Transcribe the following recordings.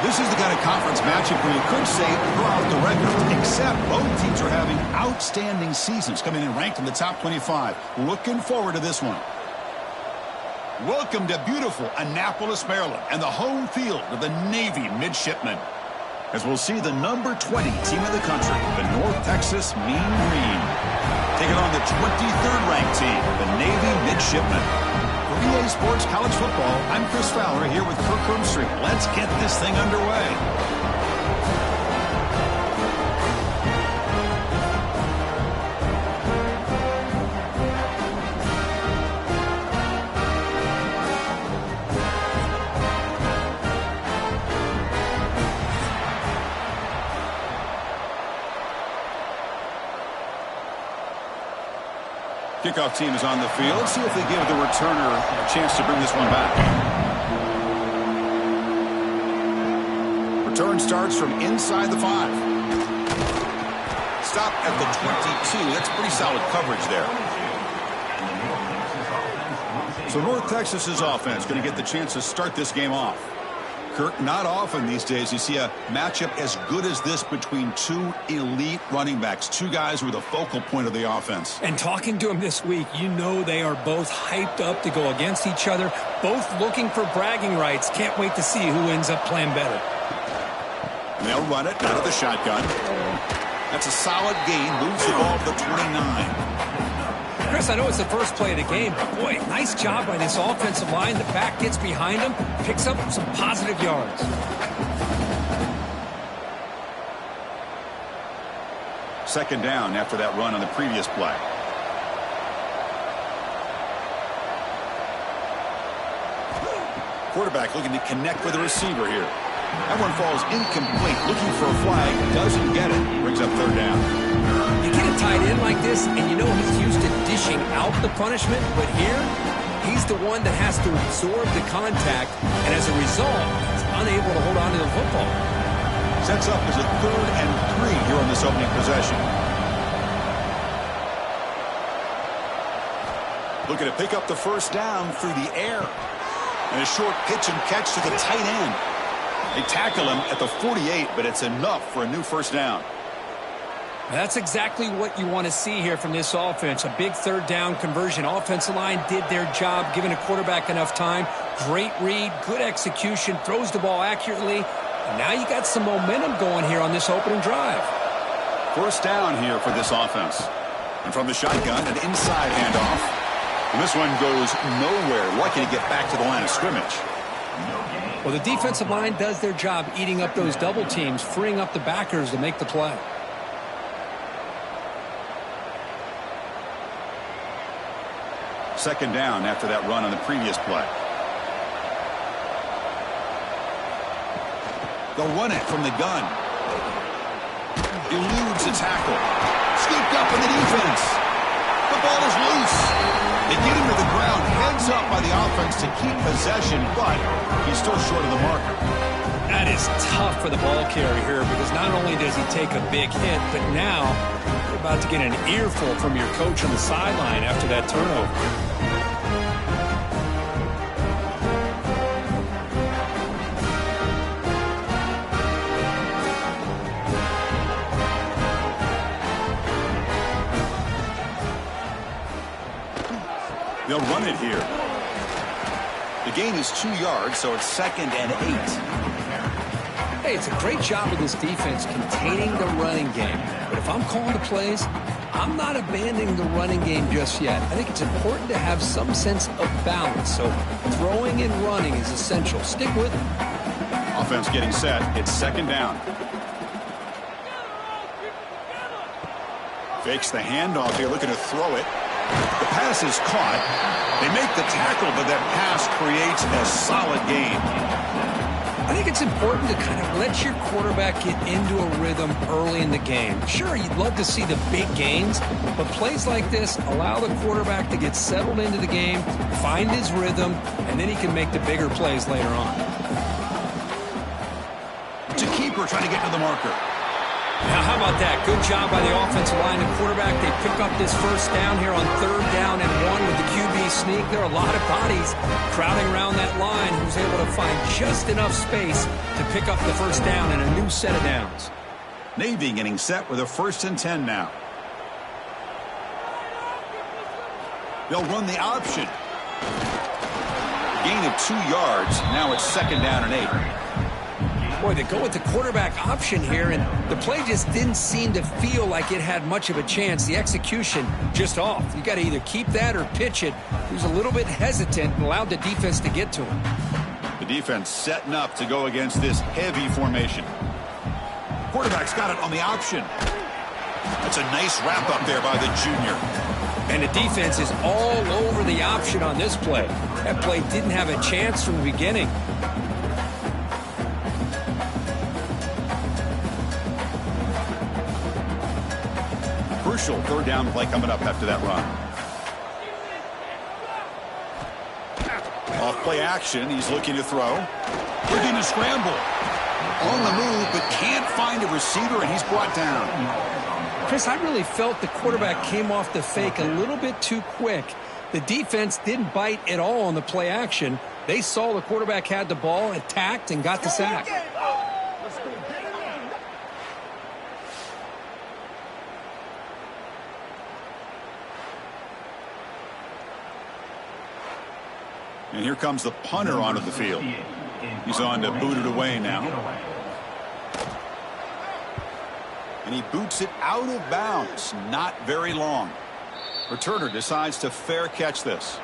This is the kind of conference matchup where you could say throughout the record, except both teams are having outstanding seasons, coming in ranked in the top 25. Looking forward to this one. Welcome to beautiful Annapolis, Maryland, and the home field of the Navy midshipmen. As we'll see the number 20 team in the country, the North Texas Mean Green, taking on the 23rd ranked team, the Navy midshipmen. For EA Sports College Football, I'm Chris Fowler here with Kirk Hermstreet. Let's get this thing underway. Kickoff team is on the field. Let's see if they give the returner a chance to bring this one back. Return starts from inside the 5. Stop at the 22. That's pretty solid coverage there. So North Texas's offense going to get the chance to start this game off. Kirk, not often these days you see a matchup as good as this between two elite running backs, two guys who are the focal point of the offense. And talking to them this week, you know they are both hyped up to go against each other, both looking for bragging rights. Can't wait to see who ends up playing better. And they'll run it out of the shotgun. That's a solid gain, moves the ball to the 29. Chris, I know it's the first play of the game, but boy, nice job by this offensive line. The back gets behind him, picks up some positive yards. Second down after that run on the previous play. Quarterback looking to connect with the receiver here. That one falls incomplete, looking for a flag, doesn't get it, brings up third down. You get a tight end like this, and you know he's used to dishing out the punishment, but here, he's the one that has to absorb the contact, and as a result, he's unable to hold on to the football. Sets up as a 3rd and 3 here on this opening possession. Looking to pick up the first down through the air. And a short pitch and catch to the tight end. They tackle him at the 48, but it's enough for a new first down. That's exactly what you want to see here from this offense. A big third down conversion. Offensive line did their job, giving a quarterback enough time. Great read, good execution, throws the ball accurately. And now you got some momentum going here on this opening drive. First down here for this offense. And from the shotgun, an inside handoff. And this one goes nowhere. Lucky to get back to the line of scrimmage. Well, the defensive line does their job eating up those double teams, freeing up the backers to make the play. Second down after that run on the previous play. They'll run it from the gun. Eludes a tackle. Scooped up in the defense. The ball is loose. They get him to the ground, heads up by the offense to keep possession, but he's still short of the marker. That is tough for the ball carrier here because not only does he take a big hit, but now you're about to get an earful from your coach on the sideline after that turnover. They'll run it here. The gain is 2 yards, so it's 2nd and 8. Hey, it's a great job of this defense containing the running game. But if I'm calling the plays, I'm not abandoning the running game just yet. I think it's important to have some sense of balance. So throwing and running is essential. Stick with it. Offense getting set. It's 2nd down. Fakes the handoff here, looking to throw it. The pass is caught. They make the tackle, but that pass creates a solid gain. I think it's important to kind of let your quarterback get into a rhythm early in the game. Sure, you'd love to see the big gains, but plays like this allow the quarterback to get settled into the game, find his rhythm, and then he can make the bigger plays later on. To keeper trying to get to the marker. Now, how about that? Good job by the offensive line and quarterback. They pick up this first down here on 3rd down and 1 with the QB sneak. There are a lot of bodies crowding around that line, who's able to find just enough space to pick up the first down in a new set of downs. Navy getting set with a 1st and 10 now. They'll run the option. Gain of 2 yards. Now it's 2nd down and 8. Boy, they go with the quarterback option here, and the play just didn't seem to feel like it had much of a chance. The execution just off. You got to either keep that or pitch it. He was a little bit hesitant and allowed the defense to get to him. The defense setting up to go against this heavy formation. Quarterback's got it on the option. That's a nice wrap up there by the junior. And the defense is all over the option on this play. That play didn't have a chance from the beginning. Crucial 3rd down play coming up after that run. Off play action. He's looking to throw. Looking to scramble. On the move, but can't find a receiver, and he's brought down. Chris, I really felt the quarterback came off the fake a little bit too quick. The defense didn't bite at all on the play action. They saw the quarterback had the ball, attacked, and got the sack. And here comes the punter onto the field. He's on to boot it away now. And he boots it out of bounds. Not very long. Returner decides to fair catch this.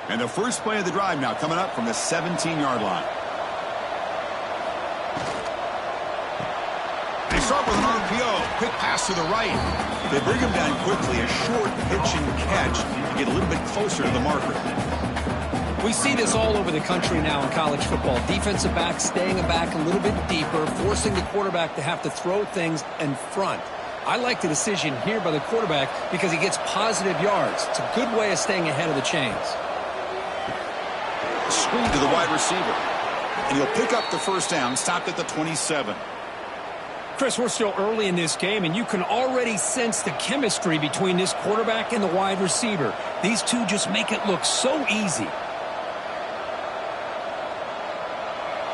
And the first play of the drive now coming up from the 17-yard line. They start with an RPO. Quick pass to the right. They bring him down quickly. A short pitch and catch to get a little bit closer to the marker. We see this all over the country now in college football. Defensive backs staying back a little bit deeper, forcing the quarterback to have to throw things in front. I like the decision here by the quarterback because he gets positive yards. It's a good way of staying ahead of the chains. Screen to the wide receiver. And he'll pick up the first down, stopped at the 27. Chris, we're still early in this game, and you can already sense the chemistry between this quarterback and the wide receiver. These two just make it look so easy.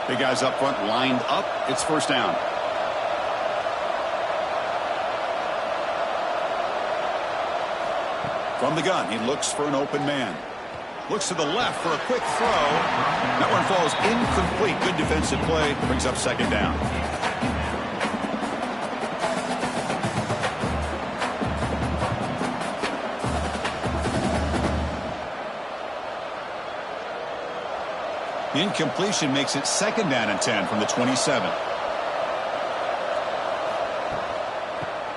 Big guys up front lined up. It's first down. From the gun, he looks for an open man. Looks to the left for a quick throw. That one falls incomplete. Good defensive play. Brings up 2nd down. Incompletion makes it 2nd down and 10 from the 27.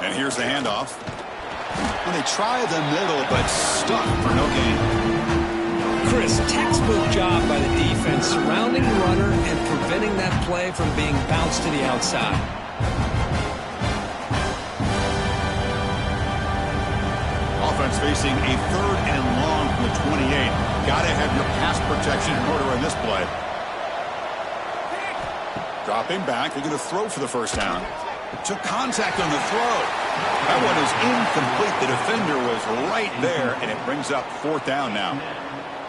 And here's the handoff. And they try the middle, but stuck for no gain. Chris, textbook job by the defense, surrounding the runner and preventing that play from being bounced to the outside. Offense facing a 3rd and long from the 28. Got to have your pass protection in order in this play. Dropping back. They're going to throw for the first down. Took contact on the throw. That one is incomplete. The defender was right there, and it brings up 4th down now.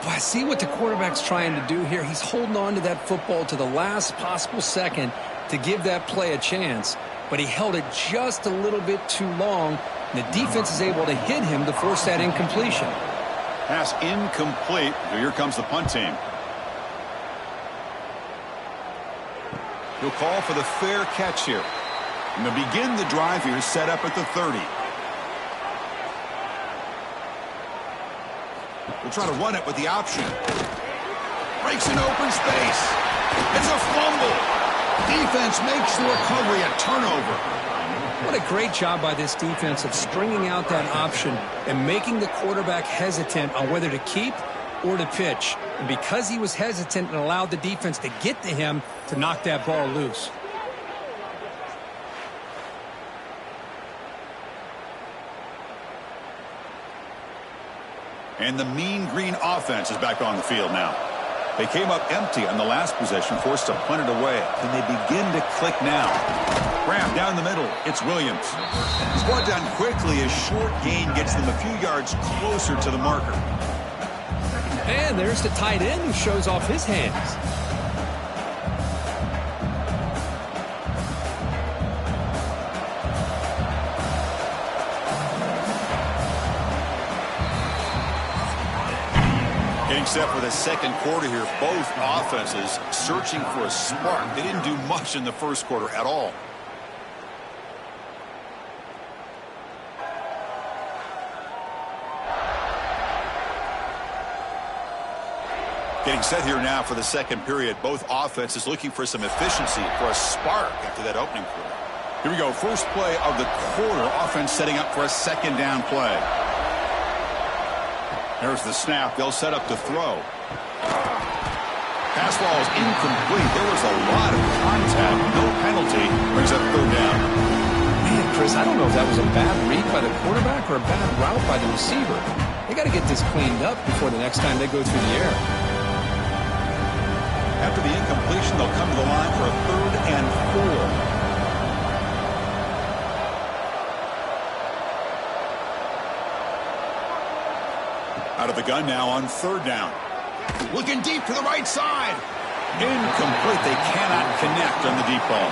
Well, I see what the quarterback's trying to do here. He's holding on to that football to the last possible second to give that play a chance. But he held it just a little bit too long. And the defense is able to hit him to force that incompletion. Pass incomplete. Here comes the punt team. He'll call for the fair catch here. And to begin the drive here, set up at the 30. We'll try to run it with the option. Breaks an open space. It's a fumble. Defense makes the recovery a turnover. What a great job by this defense of stringing out that option and making the quarterback hesitant on whether to keep or to pitch. And because he was hesitant and allowed the defense to get to him to knock that ball loose. And the mean green offense is back on the field now. They came up empty on the last possession, forced to punt it away. And they begin to click now. Grab down the middle. It's Williams. Squad down quickly as short gain gets them a few yards closer to the marker. And there's the tight end who shows off his hands. Getting set for the second quarter here. Both offenses searching for a spark. They didn't do much in the first quarter at all. Getting set here now for the second period. Both offenses looking for some efficiency, for a spark after that opening quarter. Here we go. First play of the quarter. Offense setting up for a second down play. There's the snap. They'll set up to throw. Pass ball is incomplete. There was a lot of contact. No penalty. Brings up third down. Man, Chris, I don't know if that was a bad read by the quarterback or a bad route by the receiver. They got to get this cleaned up before the next time they go through the air. After the incompletion, they'll come to the line for a 3rd and 4. Out of the gun now on 3rd down. Looking deep to the right side. Incomplete. They cannot connect on the deep ball.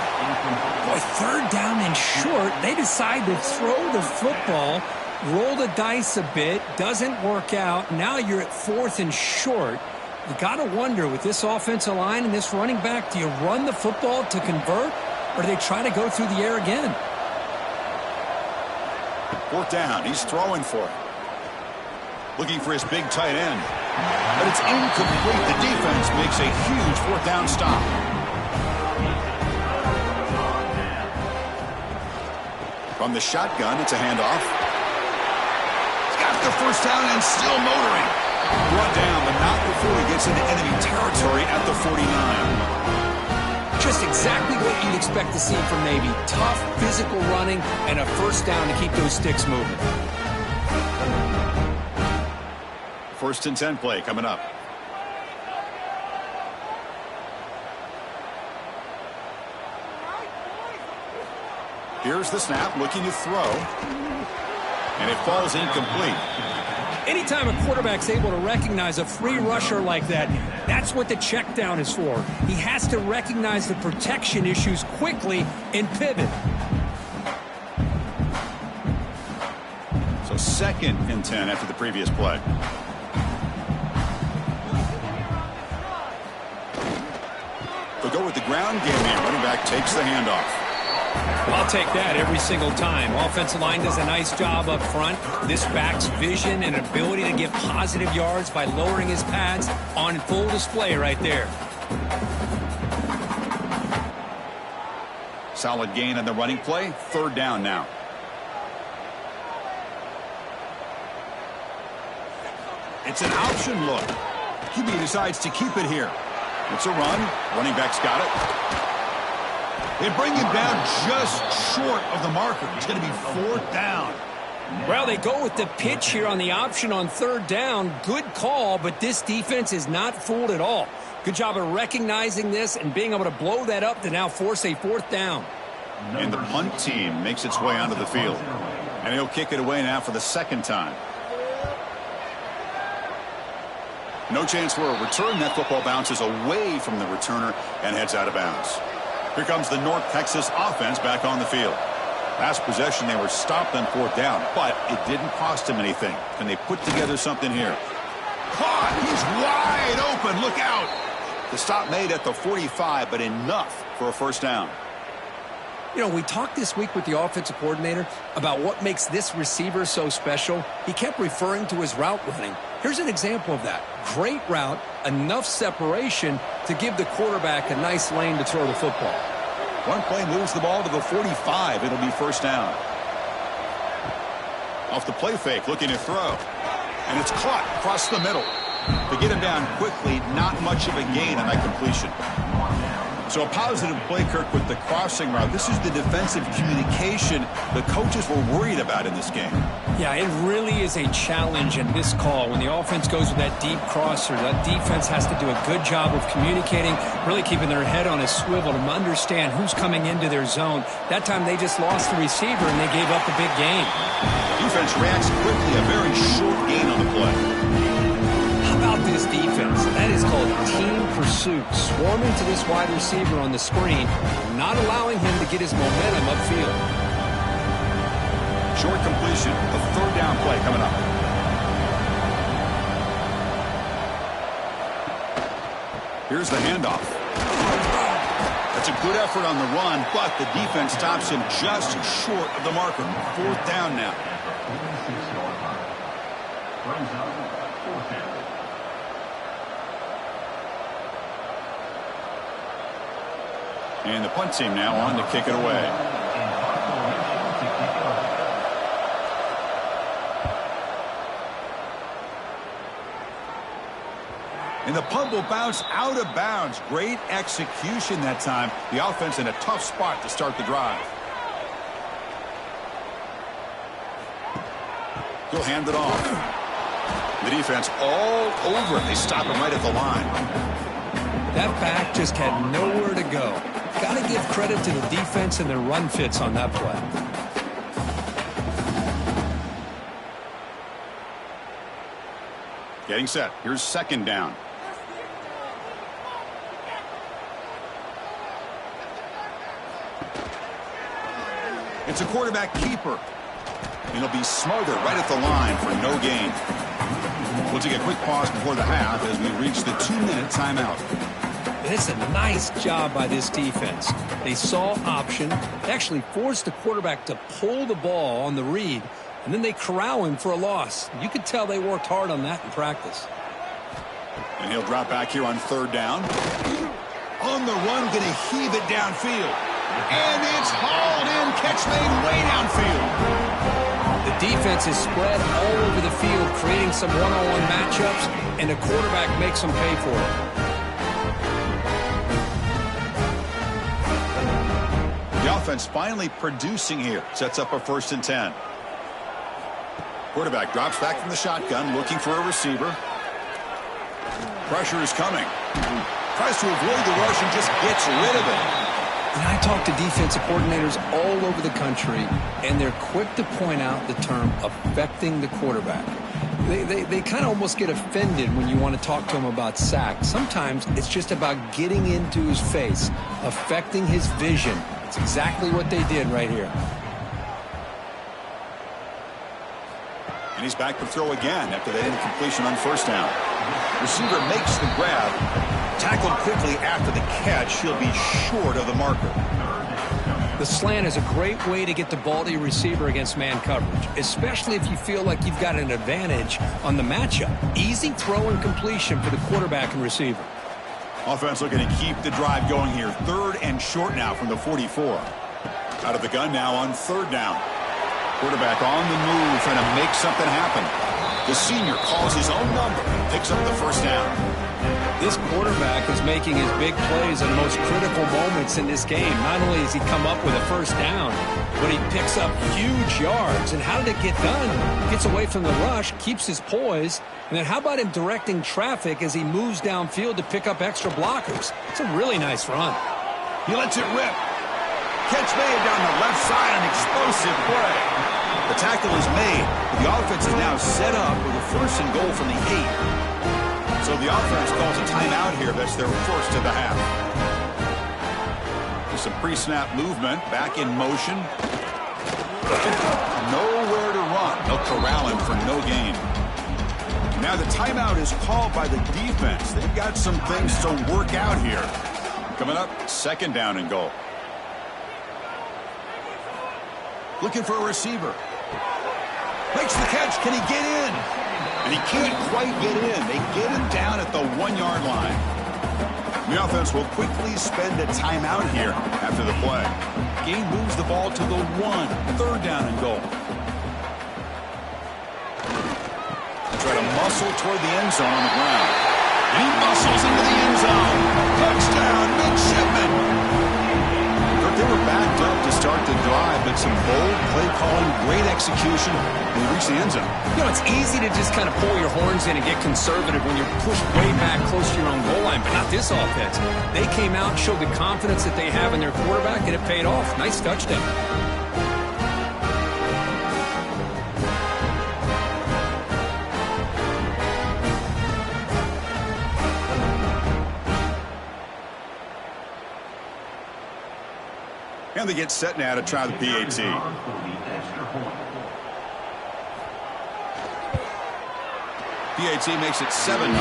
Boy, 3rd down and short. They decide to throw the football, roll the dice a bit, doesn't work out. Now you're at 4th and short. You got to wonder, with this offensive line and this running back, do you run the football to convert, or do they try to go through the air again? 4th down. He's throwing for it. Looking for his big tight end. But it's incomplete. The defense makes a huge 4th down stop. From the shotgun, it's a handoff. He's got the first down and still motoring. Brought down, but not before he gets into enemy territory at the 49. Just exactly what you'd expect to see from Navy. Tough, physical running, and a first down to keep those sticks moving. 1st and 10 play coming up. Here's the snap, looking to throw. And it falls incomplete. Anytime a quarterback's able to recognize a free rusher like that, that's what the check down is for. He has to recognize the protection issues quickly and pivot. So 2nd and 10 after the previous play. They'll go with the ground game here. Running back takes the handoff. I'll take that every single time. Offensive line does a nice job up front. This back's vision and ability to get positive yards by lowering his pads on full display right there. Solid gain on the running play. 3rd down now. It's an option look. QB decides to keep it here. It's a run. Running back's got it. They bring him down just short of the marker. It's going to be 4th down. Well, they go with the pitch here on the option on 3rd down. Good call, but this defense is not fooled at all. Good job of recognizing this and being able to blow that up to now force a 4th down. And the punt team makes its way onto the field. And he'll kick it away now for the 2nd time. No chance for a return. That football bounces away from the returner and heads out of bounds. Here comes the North Texas offense back on the field. Last possession, they were stopped on 4th down, but it didn't cost them anything. Can they put together something here? Caught! He's wide open. Look out! The stop made at the 45, but enough for a 1st down. You know, we talked this week with the offensive coordinator about what makes this receiver so special. He kept referring to his route running. Here's an example of that. Great route, enough separation to give the quarterback a nice lane to throw the football. One play moves the ball to the 45. It'll be 1st down. Off the play fake, looking to throw. And it's caught across the middle. To get him down quickly, not much of a gain on that completion. So a positive play, Kirk, with the crossing route. This is the defensive communication the coaches were worried about in this game. Yeah, it really is a challenge in this call. When the offense goes with that deep crosser, that defense has to do a good job of communicating, really keeping their head on a swivel to understand who's coming into their zone. That time they just lost the receiver and they gave up a big gain. Defense reacts quickly, a very short gain on the play. How about this defense? That is called team pursuit. Swarming to this wide receiver on the screen, not allowing him to get his momentum upfield. Short completion, a third down play coming up. Here's the handoff. That's a good effort on the run, but the defense stops him just short of the marker. Fourth down now. And the punt team now on to kick it away. And the punt will bounce out of bounds. Great execution that time. The offense in a tough spot to start the drive. He'll hand it off. The defense all over it. They stop him right at the line. That back just had nowhere to go. Got to give credit to the defense and their run fits on that play. Getting set. Here's second down. It's a quarterback keeper. And he'll be smothered right at the line for no gain. We'll take a quick pause before the half as we reach the 2-minute timeout. It's a nice job by this defense. They saw option. They actually forced the quarterback to pull the ball on the read, and then they corral him for a loss. You could tell they worked hard on that in practice. And he'll drop back here on third down. On the run, going to heave it downfield. And it's hauled in. Catch made way downfield. The defense is spread all over the field, creating some one-on-one matchups, and the quarterback makes them pay for it. The offense finally producing here. Sets up a 1st and 10. Quarterback drops back from the shotgun, looking for a receiver. Pressure is coming. Tries to avoid the rush and just gets rid of it. And I talk to defensive coordinators all over the country, and they're quick to point out the term affecting the quarterback. They kind of almost get offended when you want to talk to them about sacks. Sometimes it's just about getting into his face, affecting his vision. It's exactly what they did right here. And he's back to throw again after that incompletion on first down. Receiver makes the grab. Tackled quickly after the catch. He'll be short of the marker. The slant is a great way to get the ball to your receiver against man coverage, especially if you feel like you've got an advantage on the matchup. Easy throw and completion for the quarterback and receiver. Offense looking to keep the drive going here. 3rd and short now from the 44. Out of the gun now on 3rd down. Quarterback on the move, trying to make something happen. The senior calls his own number, picks up the 1st down. This quarterback is making his big plays in the most critical moments in this game. Not only does he come up with a 1st down, but he picks up huge yards. And how did it get done? Gets away from the rush, keeps his poise. And then how about him directing traffic as he moves downfield to pick up extra blockers? It's a really nice run. He lets it rip. Catch made down the left side, an explosive play. The tackle is made. The offense is now set up with a 1st and goal from the 8. So the offense calls a timeout here. That's their 1st of the half. With some pre-snap movement, back in motion. Nowhere to run. They'll corral him for no gain. Now the timeout is called by the defense. They've got some things to work out here. Coming up, 2nd down and goal. Looking for a receiver. Makes the catch. Can he get in? And he can't quite get in. They get him down at the 1-yard line. The offense will quickly spend a timeout here after the play. Game moves the ball to the 1. 3rd down and goal. Try to muscle toward the end zone on the ground. And he muscles into the end zone. Touchdown, Midshipman. but some bold play calling, great execution, and they reach the end zone. You know, it's easy to just kind of pull your horns in and get conservative when you're pushed way back close to your own goal line, but not this offense. They came out and showed the confidence that they have in their quarterback, and it paid off. Nice touchdown. And they get set now to try the PAT. PAT makes it 7-0.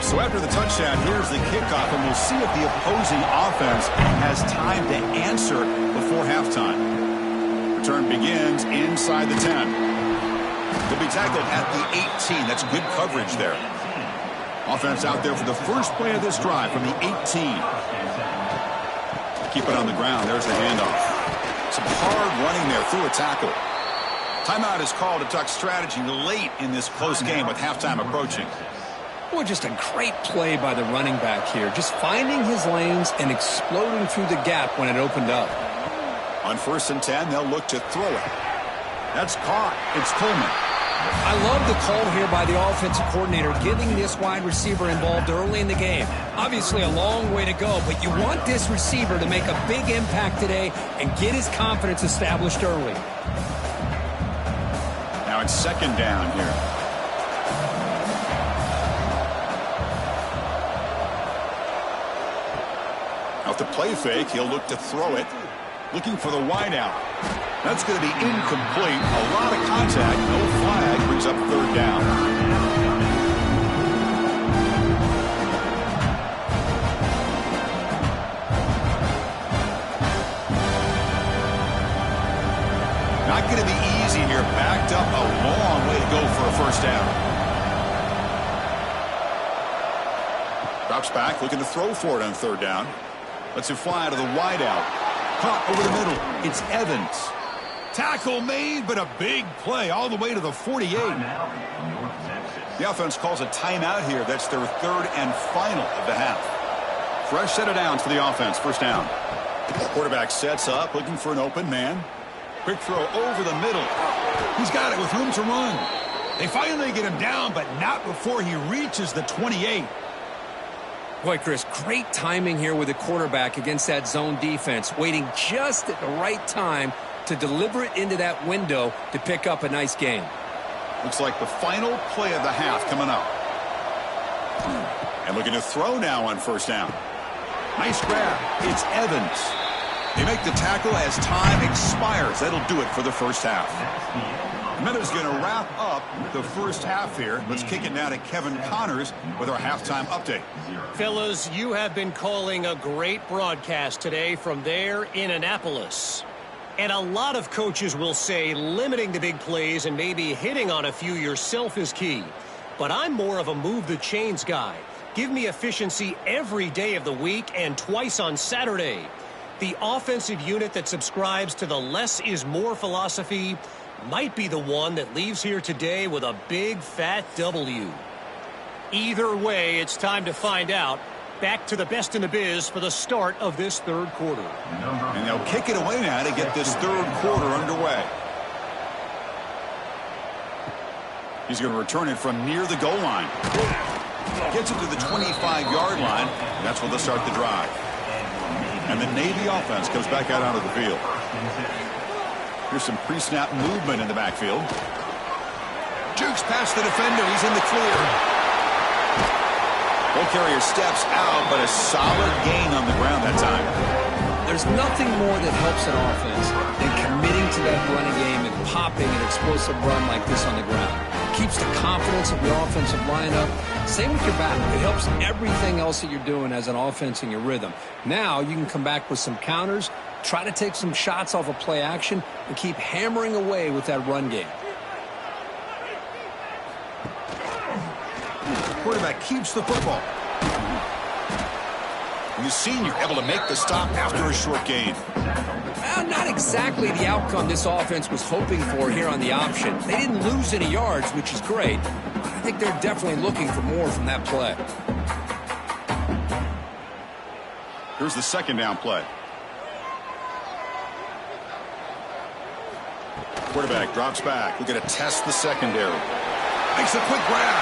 So after the touchdown, here's the kickoff, and we'll see if the opposing offense has time to answer before halftime. Return begins inside the 10. They'll be tackled at the 18. That's good coverage there. Offense out there for the first play of this drive from the 18. Keep it on the ground. There's the handoff. Some hard running there through a tackle. Timeout is called to talk strategy late in this close game with halftime approaching. Boy, just a great play by the running back here. Just finding his lanes and exploding through the gap when it opened up. On 1st and 10, they'll look to throw it. That's caught. It's Coleman. I love the call here by the offensive coordinator, getting this wide receiver involved early in the game. Obviously a long way to go, but you want this receiver to make a big impact today and get his confidence established early. Now it's 2nd down here. Off the play fake, he'll look to throw it. Looking for the wideout. That's going to be incomplete. A lot of contact. No flag. Brings up 3rd down. Not going to be easy here. Backed up a long way to go for a 1st down. Drops back. Looking to throw for it on 3rd down. Lets it fly to the wideout. Caught over the middle. It's Evans. Tackle made, but a big play all the way to the 48. The offense calls a timeout here. That's their 3rd and final of the half. Fresh set of downs for the offense. 1st down. Quarterback sets up, looking for an open man. Quick throw over the middle. He's got it with room to run. They finally get him down, but not before he reaches the 28. Boy, Chris, great timing here with the quarterback against that zone defense, waiting just at the right time to deliver it into that window to pick up a nice gain. Looks like the final play of the half coming up. And looking to throw now on 1st down. Nice grab. It's Evans. They make the tackle as time expires. That'll do it for the 1st half. Minuta's going to wrap up the 1st half here. Let's kick it now to Kevin Connors with our halftime update. Fellas, you have been calling a great broadcast today from there in Annapolis. And a lot of coaches will say limiting the big plays and maybe hitting on a few yourself is key. But I'm more of a move the chains guy. Give me efficiency every day of the week and twice on Saturday. The offensive unit that subscribes to the less is more philosophy might be the one that leaves here today with a big fat W. Either way, it's time to find out. Back to the best in the biz for the start of this 3rd quarter. And they'll kick it away now to get this 3rd quarter underway. He's going to return it from near the goal line. Gets it to the 25-yard line. And that's where they'll start the drive. And the Navy offense comes back out onto the field. Here's some pre-snap movement in the backfield. Jukes past the defender. He's in the clear. Ball carrier steps out, but a solid gain on the ground that time. There's nothing more that helps an offense than committing to that running game and popping an explosive run like this on the ground. Keeps the confidence of your offensive lineup. Same with your back. It helps everything else that you're doing as an offense in your rhythm. Now you can come back with some counters, try to take some shots off of play action, and keep hammering away with that run game. Quarterback keeps the football. The senior able to make the stop after a short gain. Well, not exactly the outcome this offense was hoping for here on the option. They didn't lose any yards, which is great. think they're definitely looking for more from that play. Here's the second down play. Quarterback drops back. We're going to test the secondary. Makes a quick grab.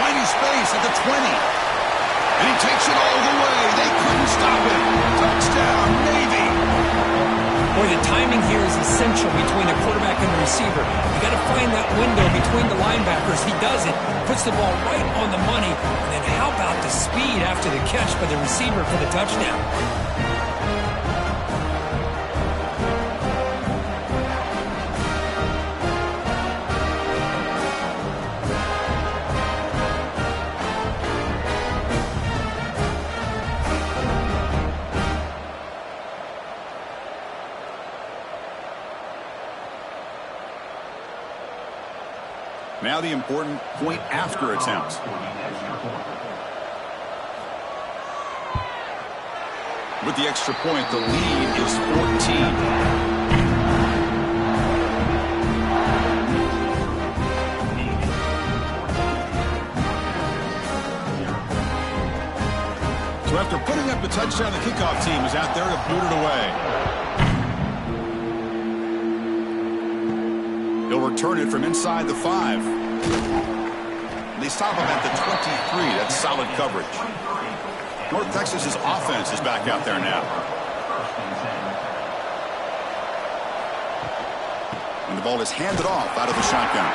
Finding space at the 20. And he takes it all the way. They couldn't stop him. Touchdown, Navy. Boy, the timing here is essential between the quarterback and the receiver. You got to find that window between the linebackers. He does it, puts the ball right on the money. And then how about the speed after the catch by the receiver for the touchdown? Now the important point after attempt. With the extra point, the lead is 14. So after putting up the touchdown, the kickoff team is out there to boot it away. He'll return it from inside the 5. They stop him at the 23. That's solid coverage. North Texas's offense is back out there now. And the ball is handed off out of the shotgun.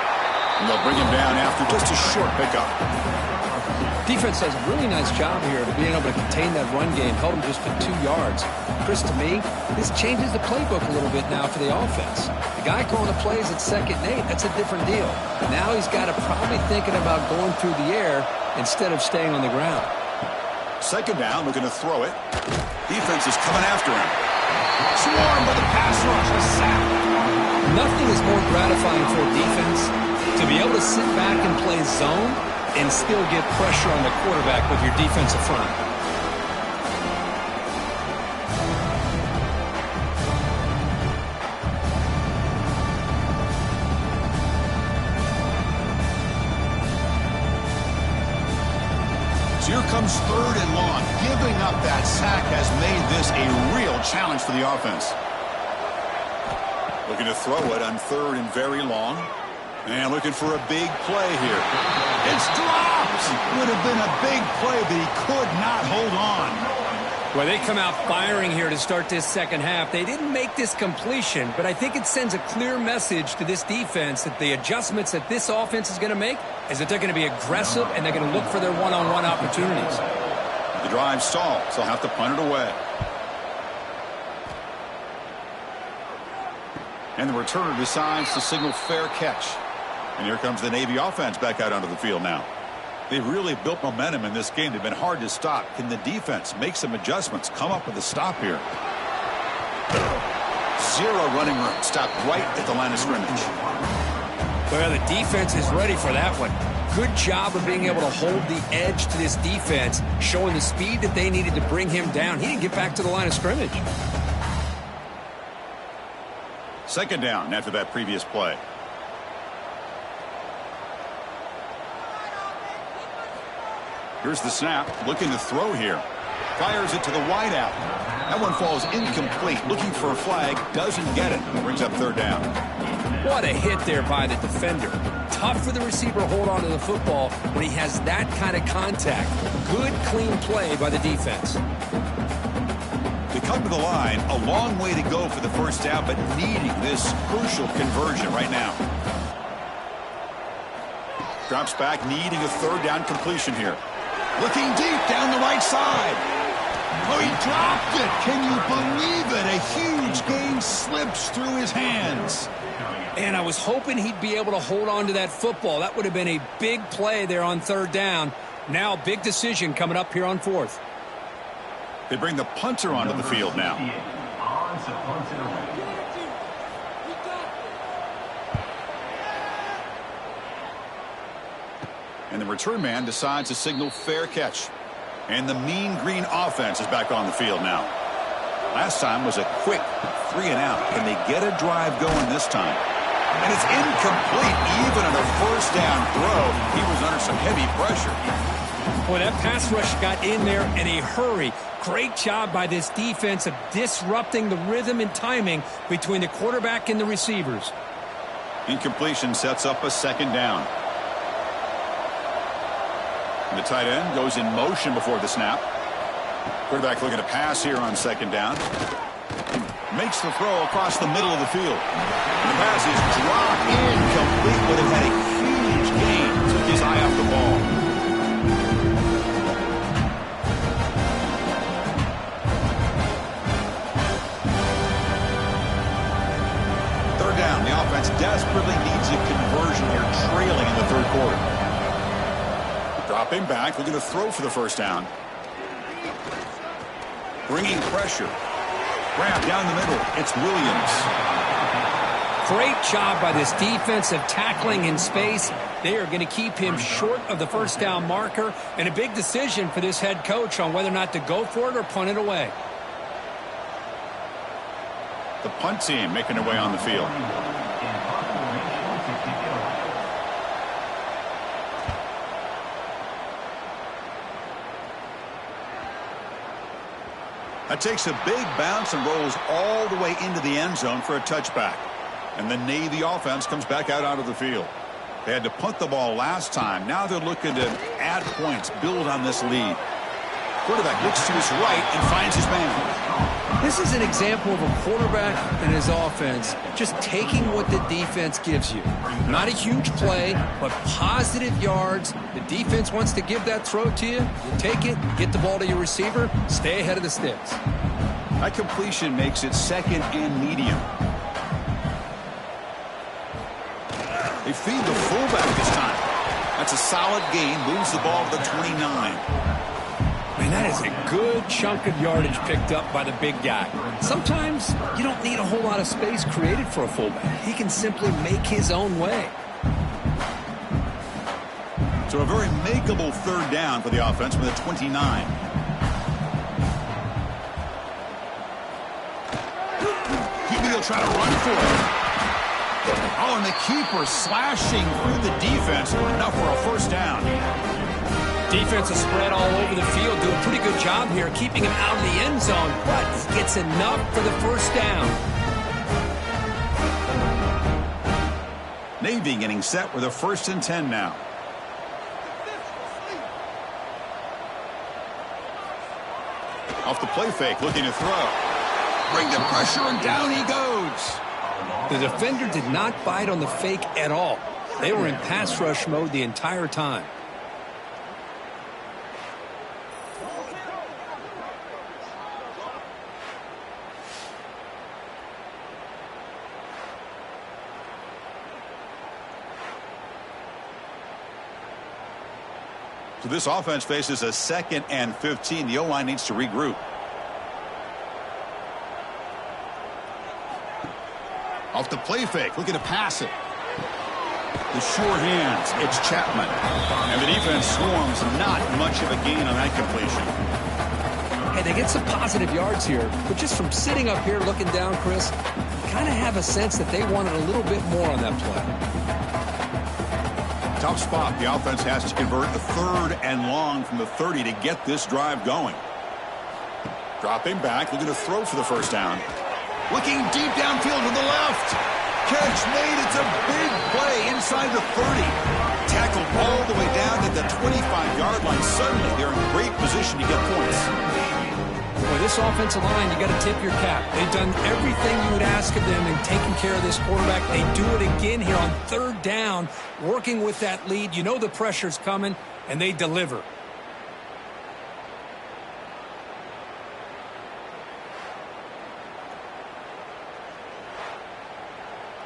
And they'll bring him down after just a short pickup. Defense does a really nice job here of being able to contain that run game, held him just to 2 yards. Chris, to me, this changes the playbook a little bit now for the offense. The guy calling the plays at 2nd and 8, that's a different deal. Now he's got to probably thinking about going through the air instead of staying on the ground. 2nd down, looking to throw it. Defense is coming after him. Swarmed by the pass rush, a sack. Nothing is more gratifying for a defense to be able to sit back and play zone and still get pressure on the quarterback with your defensive front. So here comes 3rd and long. Giving up that sack has made this a real challenge for the offense. Looking to throw it on 3rd and very long. And looking for a big play here. It's dropped! Would have been a big play, but he could not hold on. Well, they come out firing here to start this second half. They didn't make this completion, but I think it sends a clear message to this defense that the adjustments that this offense is going to make is that they're going to be aggressive and they're going to look for their one-on-one opportunities. The drive stalls. They'll have to punt it away. And the returner decides to signal fair catch. And here comes the Navy offense back out onto the field now. They've really built momentum in this game. They've been hard to stop. Can the defense make some adjustments, come up with a stop here? 0 running room. Stopped right at the line of scrimmage. Well, the defense is ready for that one. Good job of being able to hold the edge to this defense, showing the speed that they needed to bring him down. He didn't get back to the line of scrimmage. 2nd down after that previous play. Here's the snap. Looking to throw here. Fires it to the wideout. That one falls incomplete. Looking for a flag. Doesn't get it. Brings up 3rd down. What a hit there by the defender. Tough for the receiver to hold on to the football when he has that kind of contact. Good, clean play by the defense. To come to the line, a long way to go for the 1st down, but needing this crucial conversion right now. Drops back, needing a 3rd down completion here. Looking deep down the right side. Oh, he dropped it. Can you believe it? A huge gain slips through his hands. And I was hoping he'd be able to hold on to that football. That would have been a big play there on 3rd down. Now, big decision coming up here on 4th. They bring the punter onto the field now. And the return man decides to signal fair catch. And the Mean Green offense is back on the field now. Last time was a quick 3 and out. Can they get a drive going this time? And it's incomplete. Even on a first down throw, he was under some heavy pressure. Boy, that pass rush got in there in a hurry. Great job by this defense of disrupting the rhythm and timing between the quarterback and the receivers. Incompletion sets up a second down. And the tight end goes in motion before the snap. Quarterback looking to pass here on second down. Makes the throw across the middle of the field. And the pass is dropped incomplete, but it had a huge gain. Took his eye off the ball. Third down. The offense desperately needs a conversion here, trailing in the third quarter. Dropping back, looking to throw for the first down. Bringing pressure. Grab down the middle. It's Williams. Great job by this defensive tackling in space. They are going to keep him short of the first down marker, and a big decision for this head coach on whether or not to go for it or punt it away. The punt team making their way on the field. That takes a big bounce and rolls all the way into the end zone for a touchback. And the Navy offense comes back out onto the field. They had to punt the ball last time. Now they're looking to add points, build on this lead. Quarterback looks to his right and finds his man. This is an example of a quarterback and his offense just taking what the defense gives you. Not a huge play, but positive yards. The defense wants to give that throw to you. You take it, get the ball to your receiver, stay ahead of the sticks. That completion makes it second and medium. They feed the fullback this time. That's a solid gain, moves the ball to the 29. Man, that is a good chunk of yardage picked up by the big guy. Sometimes you don't need a whole lot of space created for a fullback. He can simply make his own way. So a very makeable third down for the offense with a 29. He'll try to run for it. Oh, and the keeper slashing through the defense. Enough for a first down. Defense is spread all over the field. Do a pretty good job here keeping him out of the end zone, but he gets enough for the first down. Navy getting set with a 1st and 10 now. Off the play fake, looking to throw. Bring the pressure, and down he goes. The defender did not bite on the fake at all. They were in pass rush mode the entire time. So this offense faces a 2nd and 15. The O-line needs to regroup. Off the play fake, looking to pass it. The sure hands, it's Chapman. And the defense swarms, not much of a gain on that completion. Hey, they get some positive yards here, but just from sitting up here looking down, Chris, you kind of have a sense that they wanted a little bit more on that play. Tough spot. The offense has to convert the 3rd and long from the 30 to get this drive going. Dropping back, looking to throw for the first down. Looking deep downfield to the left. Catch made. It's a big play inside the 30. Tackled all the way down to the 25-yard line. Suddenly, they're in great position to get points. Boy, this offensive line, you got to tip your cap. They've done everything you would ask of them in taking care of this quarterback. They do it again here on 3rd down, working with that lead. You know the pressure's coming, and they deliver.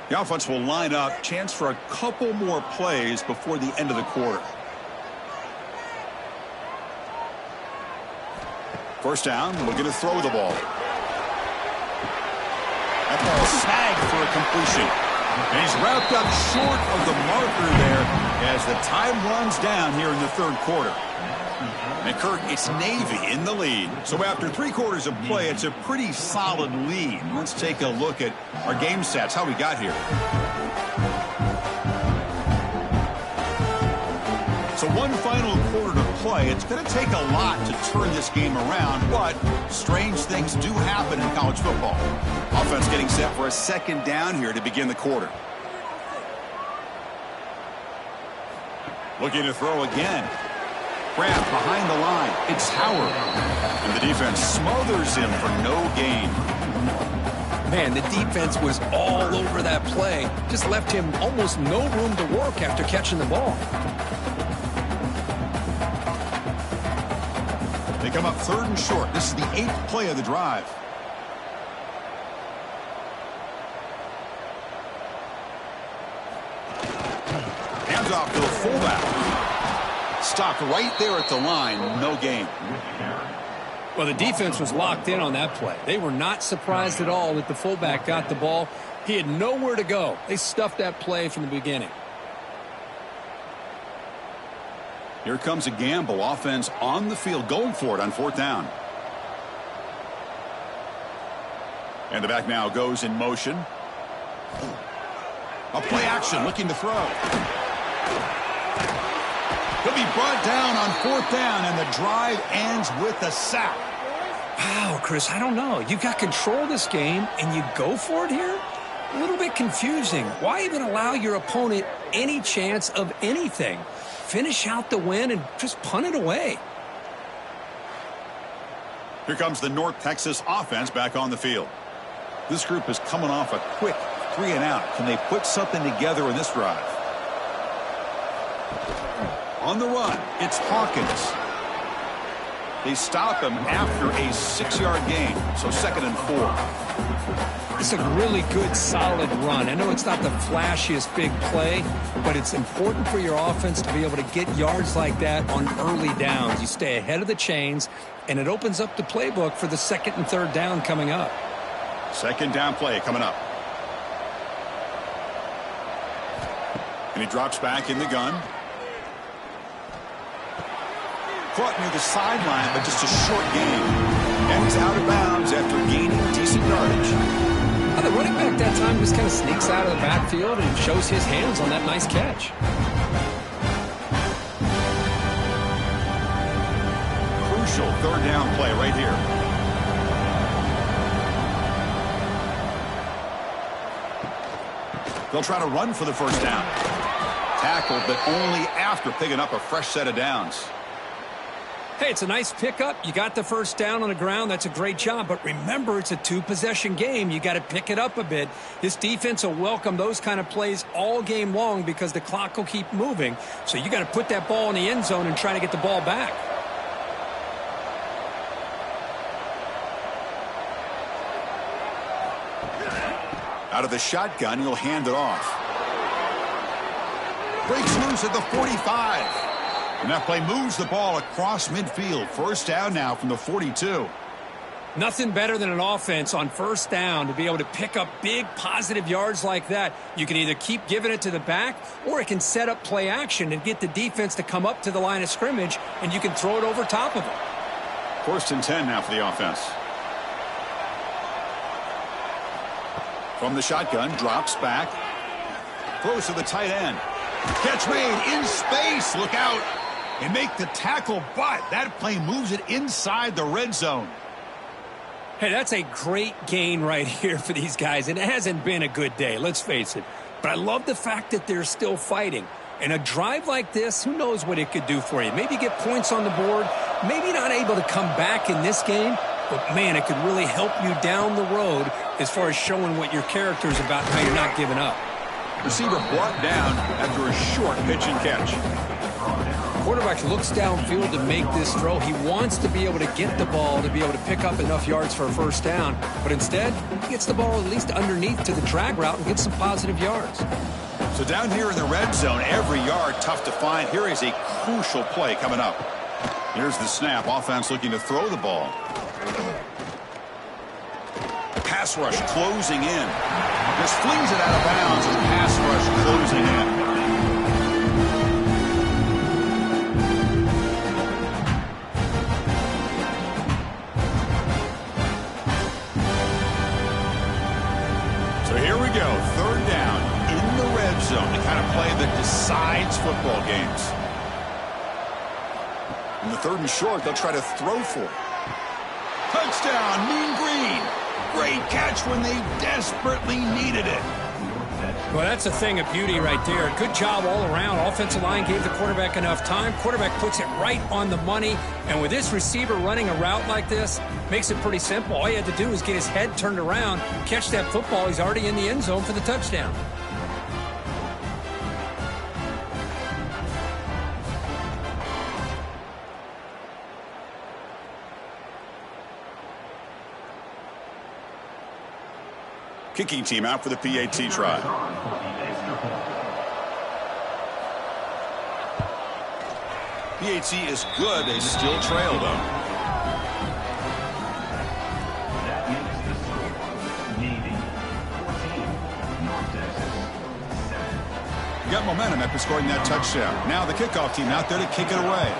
The offense will line up. Chance for a couple more plays before the end of the quarter. First down, looking to throw the ball. That ball snagged for a completion. And he's wrapped up short of the marker there as the time runs down here in the 3rd quarter. And Kirk, it's Navy in the lead. So after 3 quarters of play, it's a pretty solid lead. Let's take a look at our game stats, how we got here. So one final quarter to play. It's going to take a lot to turn this game around, but strange things do happen in college football. Offense getting set for a second down here to begin the quarter. Looking to throw again. Grab behind the line. It's Howard. And the defense smothers him for no gain. Man, the defense was all over that play. Just left him almost no room to work after catching the ball. They come up 3rd and short. This is the 8th play of the drive. Hands off to the fullback. Stopped right there at the line. No gain. Well, the defense was locked in on that play. They were not surprised at all that the fullback got the ball. He had nowhere to go. They stuffed that play from the beginning. Here comes a gamble. Offense on the field, going for it on 4th down. And the back now goes in motion. A play action, looking to throw. He'll be brought down on 4th down, and the drive ends with a sack. Wow, Chris, I don't know. You've got control of this game, and you go for it here? A little bit confusing. Why even allow your opponent any chance of anything? Finish out the win and just punt it away. Here comes the North Texas offense back on the field. This group is coming off a quick 3 and out. Can they put something together in this drive? On the run, it's Hawkins. They stop him after a 6-yard gain, so 2nd and 4. It's a really good, solid run. I know it's not the flashiest big play, but it's important for your offense to be able to get yards like that on early downs. You stay ahead of the chains, and it opens up the playbook for the 2nd and 3rd down coming up. 2nd down play coming up. And he drops back in the gun. Caught near the sideline, but just a short gain. And he's out of bounds after gaining decent yardage. The running back that time just kind of sneaks out of the backfield and shows his hands on that nice catch. Crucial 3rd down play right here. They'll try to run for the 1st down. Tackled, but only after picking up a fresh set of downs. Hey, it's a nice pickup. You got the 1st down on the ground. That's a great job. But remember, it's a 2-possession game. You got to pick it up a bit. This defense will welcome those kind of plays all game long because the clock will keep moving. So you got to put that ball in the end zone and try to get the ball back. Out of the shotgun, he'll hand it off. Breaks loose at the 45. And that play moves the ball across midfield. 1st down now from the 42. Nothing better than an offense on 1st down to be able to pick up big positive yards like that. You can either keep giving it to the back, or it can set up play action and get the defense to come up to the line of scrimmage, and you can throw it over top of them. 1st and 10 now for the offense. From the shotgun, drops back. Throws to the tight end. Catch made in space. Look out. And make the tackle, but that play moves it inside the red zone. Hey, that's a great gain right here for these guys, and it hasn't been a good day, let's face it. But I love the fact that they're still fighting. And a drive like this, who knows what it could do for you. Maybe get points on the board, maybe not able to come back in this game, but, man, it could really help you down the road as far as showing what your character is about and how you're not giving up. Receiver brought down after a short pitch and catch. Quarterback looks downfield to make this throw. He wants to be able to get the ball to be able to pick up enough yards for a 1st down. But instead, he gets the ball at least underneath to the drag route and gets some positive yards. So down here in the red zone, every yard tough to find. Here is a crucial play coming up. Here's the snap. Offense looking to throw the ball. Pass rush closing in. Just flings it out of bounds as pass rush closing in. So here we go. 3rd down in the red zone. The kind of play that decides football games. In the 3rd and short, they'll try to throw for it. Touchdown, Mean Green. Great catch when they desperately needed it. Well, that's a thing of beauty right there. Good job all around. Offensive line gave the quarterback enough time. Quarterback puts it right on the money. And with this receiver running a route like this, makes it pretty simple. All he had to do was get his head turned around, catch that football. He's already in the end zone for the touchdown. Kicking team out for the PAT try. PAT is good. They still trail, though. That makes the score Navy 14, North Texas 7. Got momentum after scoring that touchdown. Now the kickoff team out there to kick it away.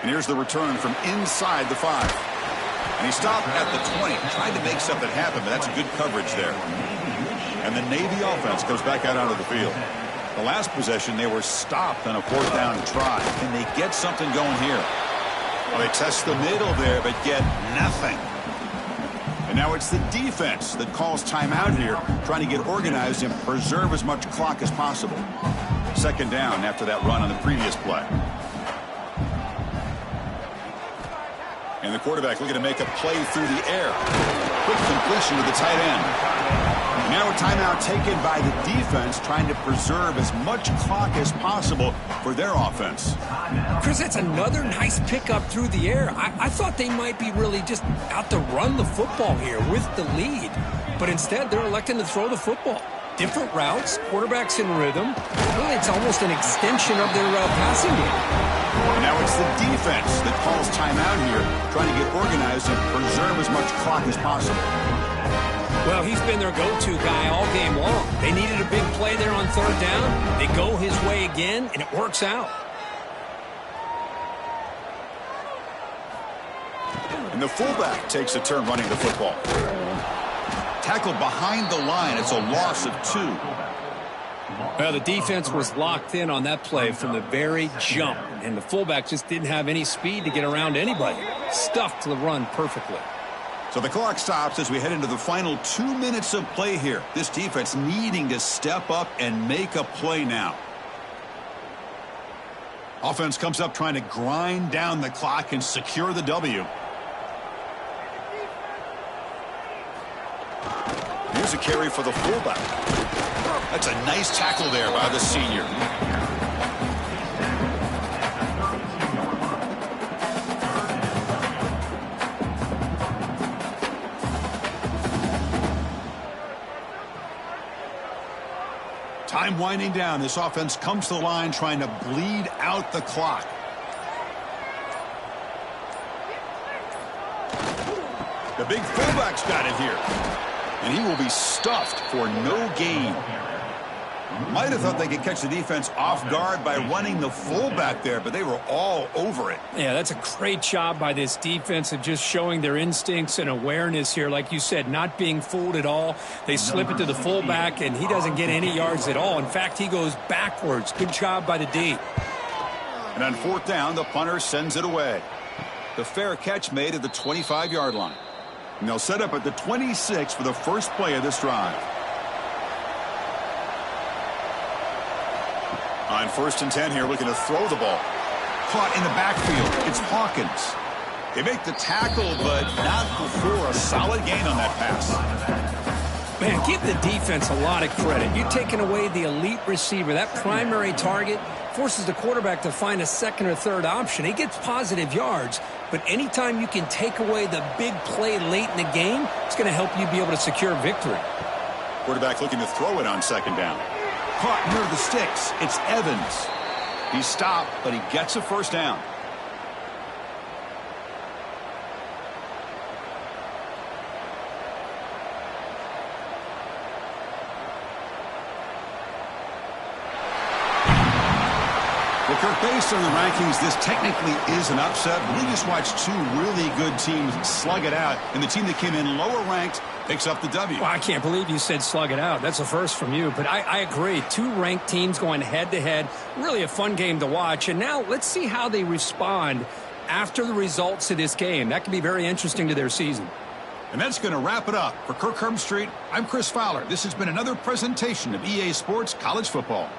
And here's the return from inside the 5. And he stopped at the 20, tried to make something happen, but that's good coverage there. And the Navy offense goes back out onto the field. The last possession, they were stopped on a 4th down try. Can they get something going here? Well, they test the middle there, but get nothing. And now it's the defense that calls timeout here, trying to get organized and preserve as much clock as possible. 2nd down after that run on the previous play. And the quarterback looking to make a play through the air. Quick completion to the tight end. And now a timeout taken by the defense, trying to preserve as much clock as possible for their offense. Chris, that's another nice pickup through the air. I thought they might be really just out to run the football here with the lead. But instead, they're electing to throw the football. Different routes, quarterbacks in rhythm. Really, it's almost an extension of their passing game. And now it's the defense that calls timeout here, trying to get organized and preserve as much clock as possible. Well, he's been their go-to guy all game long. They needed a big play there on 3rd down. They go his way again, and it works out. And the fullback takes a turn running the football. Tackled behind the line. It's a loss of 2. Well, the defense was locked in on that play from the very jump, and the fullback just didn't have any speed to get around anybody. Stuffed the run perfectly. So the clock stops as we head into the final 2 minutes of play here. This defense needing to step up and make a play now. Offense comes up trying to grind down the clock and secure the W. Here's a carry for the fullback. That's a nice tackle there by the senior. Time winding down. This offense comes to the line trying to bleed out the clock. The big fullback's got it here. And he will be stuffed for no gain. Might have thought they could catch the defense off guard by running the fullback there, but they were all over it. Yeah, that's a great job by this defense of just showing their instincts and awareness here. Like you said, not being fooled at all. They slip it to the fullback, and he doesn't get any yards at all. In fact, he goes backwards. Good job by the D. And on 4th down, the punter sends it away. The fair catch made at the 25-yard line. And they'll set up at the 26 for the first play of this drive. On 1st and 10 here, looking to throw the ball. Caught in the backfield. It's Hawkins. They make the tackle, but not before a solid gain on that pass. Man, give the defense a lot of credit. You're taking away the elite receiver. That primary target forces the quarterback to find a 2nd or 3rd option. He gets positive yards, but anytime you can take away the big play late in the game, it's going to help you be able to secure victory. Quarterback looking to throw it on 2nd down. Caught near the sticks. It's Evans. He stopped, but he gets a 1st down. The Kirk, based on the rankings, this technically is an upset. We just watched two really good teams slug it out, and the team that came in lower ranked picks up the W. Well, I can't believe you said slug it out. That's a first from you, but I agree. Two ranked teams going head-to-head. Really a fun game to watch, and now let's see how they respond after the results of this game. That could be very interesting to their season. And that's going to wrap it up. For Kirk Herbstreit, I'm Chris Fowler. This has been another presentation of EA Sports College Football.